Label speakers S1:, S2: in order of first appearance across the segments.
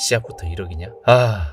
S1: 시작부터 이러기냐?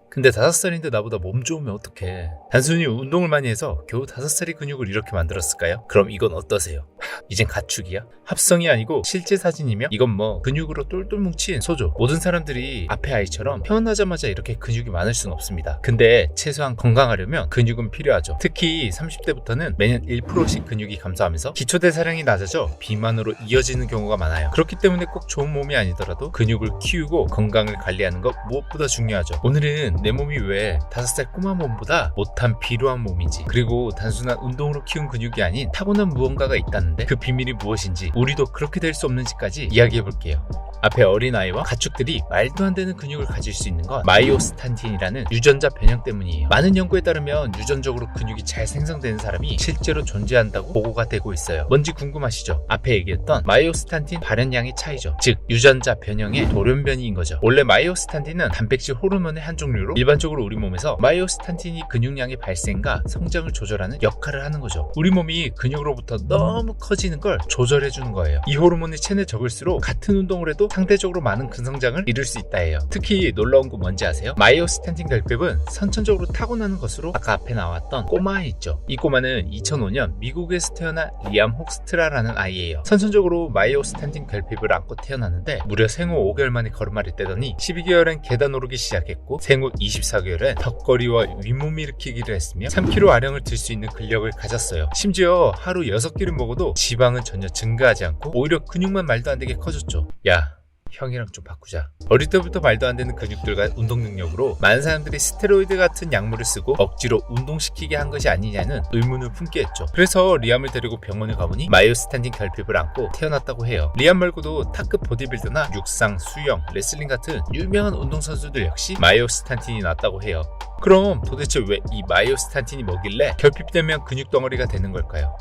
S1: 근데 5살인데 나보다 몸 좋으면 어떡해. 단순히 운동을 많이 해서 겨우 5살이 근육을 이렇게 만들었을까요? 그럼 이건 어떠세요? 이젠 가축이야? 합성이 아니고 실제 사진이며 이건 뭐 근육으로 똘똘 뭉친 소조. 모든 사람들이 앞에 아이처럼 태어나자마자 이렇게 근육이 많을 순 없습니다. 근데 최소한 건강하려면 근육은 필요하죠. 특히 30대부터는 매년 1%씩 근육이 감소하면서 기초대사량이 낮아져 비만으로 이어지는 경우가 많아요. 그렇기 때문에 꼭 좋은 몸이 아니더라도 근육을 키우고 건강을 관리하는 것 무엇보다 중요하죠. 오늘은 내 몸이 왜 5살 꼬마 몸보다 못한 비루한 몸인지, 그리고 단순한 운동으로 키운 근육이 아닌 타고난 무언가가 있다는데 그 비밀이 무엇인지, 우리도 그렇게 될 수 없는지까지 이야기해볼게요. 앞에 어린아이와 가축들이 말도 안 되는 근육을 가질 수 있는 건 마이오스탄틴이라는 유전자 변형 때문이에요. 많은 연구에 따르면 유전적으로 근육이 잘 생성되는 사람이 실제로 존재한다고 보고가 되고 있어요. 뭔지 궁금하시죠? 앞에 얘기했던 마이오스탄틴 발현량의 차이죠. 즉 유전자 변형의 돌연변이인 거죠. 원래 마이오스탄틴은 단백질 호르몬의 한 종류로 일반적으로 우리 몸에서 마이오스탄틴이 근육량의 발생과 성장을 조절하는 역할을 하는 거죠. 우리 몸이 근육으로부터 너무 커지는 걸 조절해주는 거예요. 이 호르몬이 체내 적을수록 같은 운동을 해도 상대적으로 많은 근성장을 이룰 수 있다 해요. 특히 놀라운 건 뭔지 아세요? 마이오스탄틴 결핍은 선천적으로 타고나는 것으로 아까 앞에 나왔던 꼬마에 있죠. 이 꼬마는 2005년 미국에서 태어난 리암 혹스트라라는 아이예요. 선천적으로 마이오스탄틴 결핍을 안고 태어났는데 무려 생후 5개월 만에 걸음마를 떼더니 12개월엔 계단 오르기 시작했고 생후 24개월엔 턱걸이와 윗몸 일으키기를 했으며 3kg 아령을 들 수 있는 근력을 가졌어요. 심지어 하루 6끼를 먹어도 지방은 전혀 증가하지 않고 오히려 근육만 말도 안 되게 커졌죠. 야, 형이랑 좀 바꾸자. 어릴 때부터 말도 안 되는 근육들과 운동 능력으로 많은 사람들이 스테로이드 같은 약물을 쓰고 억지로 운동시키게 한 것이 아니냐는 의문을 품게 했죠. 그래서 리암을 데리고 병원에 가보니 마이오스탄틴 결핍을 안고 태어났다고 해요. 리암 말고도 탑급 보디빌더나 육상, 수영, 레슬링 같은 유명한 운동선수들 역시 마이오스탄틴이 났다고 해요. 그럼 도대체 왜 이 마이오스탄틴이 뭐길래 결핍되면 근육 덩어리가 되는 걸까요?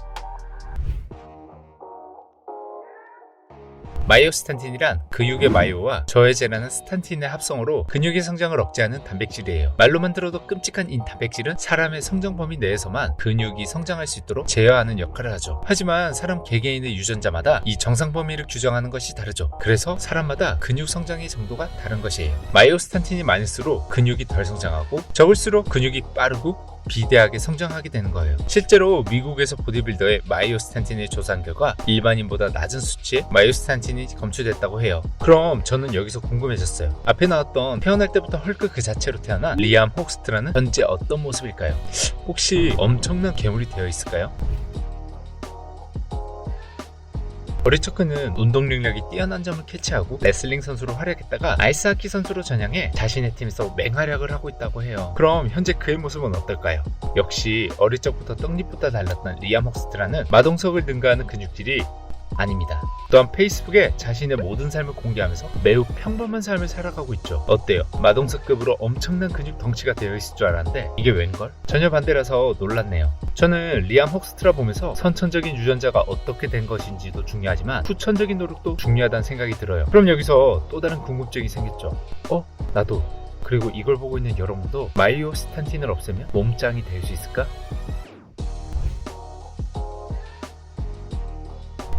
S1: 마이오스탄틴이란 근육의 마이오와 저해제라는 스탄틴의 합성어로 근육의 성장을 억제하는 단백질이에요. 말로만 들어도 끔찍한 이 단백질은 사람의 성장 범위 내에서만 근육이 성장할 수 있도록 제어하는 역할을 하죠. 하지만 사람 개개인의 유전자마다 이 정상 범위를 규정하는 것이 다르죠. 그래서 사람마다 근육 성장의 정도가 다른 것이에요. 마이오스탄틴이 많을수록 근육이 덜 성장하고 적을수록 근육이 빠르고 비대하게 성장하게 되는 거예요. 실제로 미국에서 보디빌더의 마이오스탄틴을 조사한 결과 일반인보다 낮은 수치의 마이오스탄틴이 검출됐다고 해요. 그럼 저는 여기서 궁금해졌어요. 앞에 나왔던 태어날 때부터 헐크 그 자체로 태어난 리암 혹스트라는 현재 어떤 모습일까요? 혹시 엄청난 괴물이 되어 있을까요? 어릴 적 그는 운동 능력이 뛰어난 점을 캐치하고 레슬링 선수로 활약했다가 아이스하키 선수로 전향해 자신의 팀에서 맹활약을 하고 있다고 해요. 그럼 현재 그의 모습은 어떨까요? 역시 어릴 적부터 떡잎보다 달랐던 리암 혹스트라는 마동석을 능가하는 근육질이 아닙니다. 또한 페이스북에 자신의 모든 삶을 공개하면서 매우 평범한 삶을 살아가고 있죠. 어때요? 마동석급으로 엄청난 근육 덩치가 되어 있을 줄 알았는데 이게 웬걸? 전혀 반대라서 놀랐네요. 저는 리암 혹스트라 보면서 선천적인 유전자가 어떻게 된 것인지도 중요하지만 후천적인 노력도 중요하다는 생각이 들어요. 그럼 여기서 또 다른 궁금증이 생겼죠. 나도. 그리고 이걸 보고 있는 여러분도 마이오스탄틴을 없애면 몸짱이 될 수 있을까?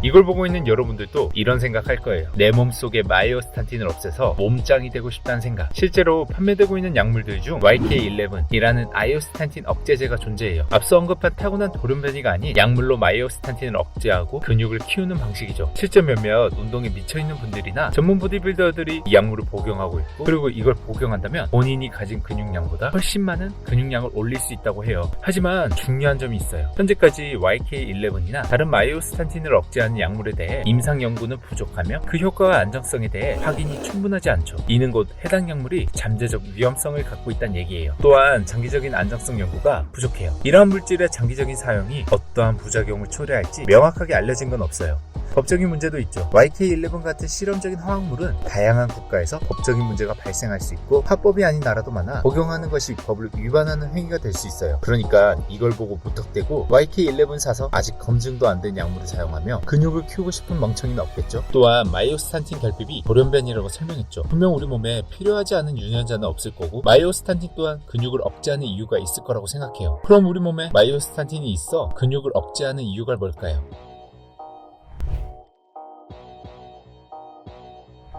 S1: 이걸 보고 있는 여러분들도 이런 생각할 거예요. 내 몸속에 마이오스탄틴을 없애서 몸짱이 되고 싶다는 생각. 실제로 판매되고 있는 약물들 중 YK11이라는 아이오스탄틴 억제제가 존재해요. 앞서 언급한 타고난 돌연변이가 아닌 약물로 마이오스탄틴을 억제하고 근육을 키우는 방식이죠. 실제 몇몇 운동에 미쳐있는 분들이나 전문 보디빌더들이 이 약물을 복용하고 있고, 그리고 이걸 복용한다면 본인이 가진 근육량보다 훨씬 많은 근육량을 올릴 수 있다고 해요. 하지만 중요한 점이 있어요. 현재까지 YK11이나 다른 마이오스탄틴을 억제하는 약물에 대해 임상 연구는 부족하며 그 효과와 안정성에 대해 확인이 충분하지 않죠. 이는 곧 해당 약물이 잠재적 위험성을 갖고 있다는 얘기예요. 또한 장기적인 안정성 연구가 부족해요. 이러한 물질의 장기적인 사용이 어떠한 부작용을 초래할지 명확하게 알려진 건 없어요. 법적인 문제도 있죠. YK11 같은 실험적인 화학물은 다양한 국가에서 법적인 문제가 발생할 수 있고 합법이 아닌 나라도 많아 복용하는 것이 법을 위반하는 행위가 될 수 있어요. 그러니까 이걸 보고 무턱대고 YK11 사서 아직 검증도 안 된 약물을 사용하며 근육을 키우고 싶은 멍청이는 없겠죠. 또한 마이오스탄틴 결핍이 돌연변이라고 설명했죠. 분명 우리 몸에 필요하지 않은 유전자는 없을 거고 마이오스탄틴 또한 근육을 억제하는 이유가 있을 거라고 생각해요. 그럼 우리 몸에 마이오스탄틴이 있어 근육을 억제하는 이유가 뭘까요?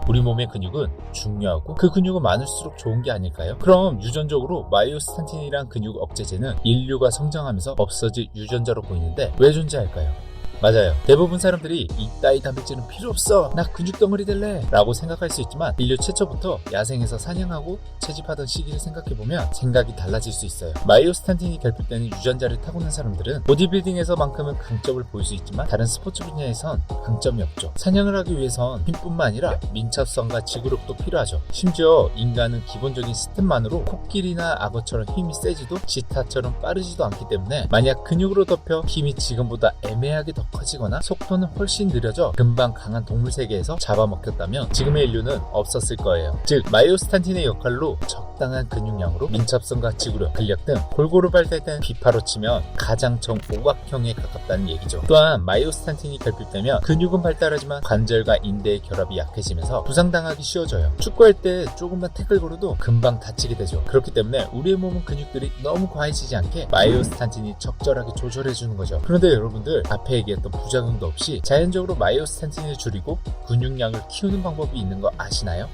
S1: 우리 몸의 근육은 중요하고 그 근육은 많을수록 좋은 게 아닐까요? 그럼 유전적으로 마이오스탄틴이란 근육 억제제는 인류가 성장하면서 없어질 유전자로 보이는데 왜 존재할까요? 맞아요. 대부분 사람들이 이따위 단백질은 필요 없어, 나 근육덩어리 될래 라고 생각할 수 있지만 인류 최초부터 야생에서 사냥하고 채집하던 시기를 생각해보면 생각이 달라질 수 있어요. 마이오스탄틴이 결핍되는 유전자를 타고난 사람들은 보디빌딩에서만큼은 강점을 보일 수 있지만 다른 스포츠 분야에선 강점이 없죠. 사냥을 하기 위해선 힘뿐만 아니라 민첩성과 지구력도 필요하죠. 심지어 인간은 기본적인 스탯만으로 코끼리나 악어처럼 힘이 세지도 지타처럼 빠르지도 않기 때문에 만약 근육으로 덮여 힘이 지금보다 애매하게 더 커지거나 속도는 훨씬 느려져 금방 강한 동물 세계에서 잡아먹혔다면 지금의 인류는 없었을 거예요. 즉 마이오스탄틴의 역할로 적당한 근육량으로 민첩성과 지구력, 근력 등 골고루 발달된 비파로 치면 가장 정오각형에 가깝다는 얘기죠. 또한 마이오스탄틴이 결핍되면 근육은 발달하지만 관절과 인대의 결합이 약해지면서 부상당하기 쉬워져요. 축구할 때 조금만 태클 걸어도 금방 다치게 되죠. 그렇기 때문에 우리의 몸은 근육들이 너무 과해지지 않게 마이오스탄틴이 적절하게 조절해주는 거죠. 그런데 여러분들 앞에 얘기했던 부작용도 없이 자연적으로 마이오스탄틴을 줄이고 근육량을 키우는 방법이 있는 거 아시나요?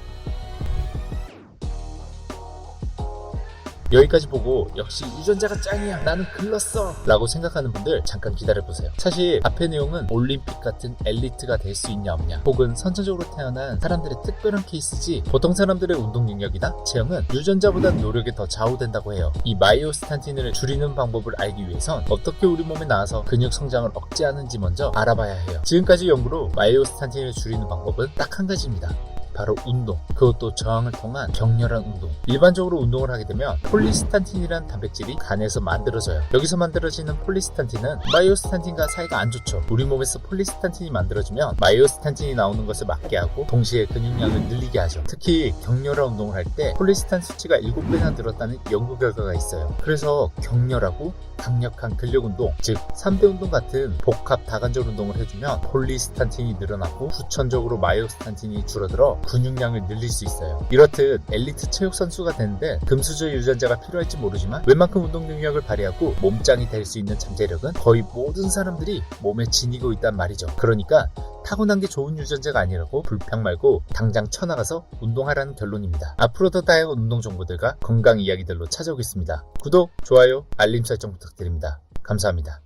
S1: 여기까지 보고 역시 유전자가 짱이야, 나는 글렀어 라고 생각하는 분들 잠깐 기다려보세요. 사실 앞의 내용은 올림픽 같은 엘리트가 될 수 있냐 없냐 혹은 선천적으로 태어난 사람들의 특별한 케이스지 보통 사람들의 운동 능력이나 체형은 유전자보다 노력에 더 좌우된다고 해요. 이 마이오스탄틴을 줄이는 방법을 알기 위해선 어떻게 우리 몸에 나와서 근육 성장을 억제하는지 먼저 알아봐야 해요. 지금까지 연구로 마이오스탄틴을 줄이는 방법은 딱 한 가지입니다. 바로 운동, 그것도 저항을 통한 격렬한 운동. 일반적으로 운동을 하게 되면 폴리스탄틴이란 단백질이 간에서 만들어져요. 여기서 만들어지는 폴리스탄틴은 마이오스탄틴과 사이가 안 좋죠. 우리 몸에서 폴리스탄틴이 만들어지면 마이오스탄틴이 나오는 것을 막게 하고 동시에 근육량을 늘리게 하죠. 특히 격렬한 운동을 할 때 폴리스탄 수치가 7배나 늘었다는 연구 결과가 있어요. 그래서 격렬하고 강력한 근력 운동, 즉 3대 운동 같은 복합 다관절 운동을 해주면 폴리스탄틴이 늘어나고 후천적으로 마이오스탄틴이 줄어들어 근육량을 늘릴 수 있어요. 이렇듯 엘리트 체육 선수가 되는데 금수저 유전자가 필요할지 모르지만 웬만큼 운동 능력을 발휘하고 몸짱이 될 수 있는 잠재력은 거의 모든 사람들이 몸에 지니고 있단 말이죠. 그러니까 타고난 게 좋은 유전자가 아니라고 불평 말고 당장 쳐나가서 운동하라는 결론입니다. 앞으로도 다양한 운동 정보들과 건강 이야기들로 찾아오겠습니다. 구독, 좋아요, 알림 설정 부탁드립니다. 감사합니다.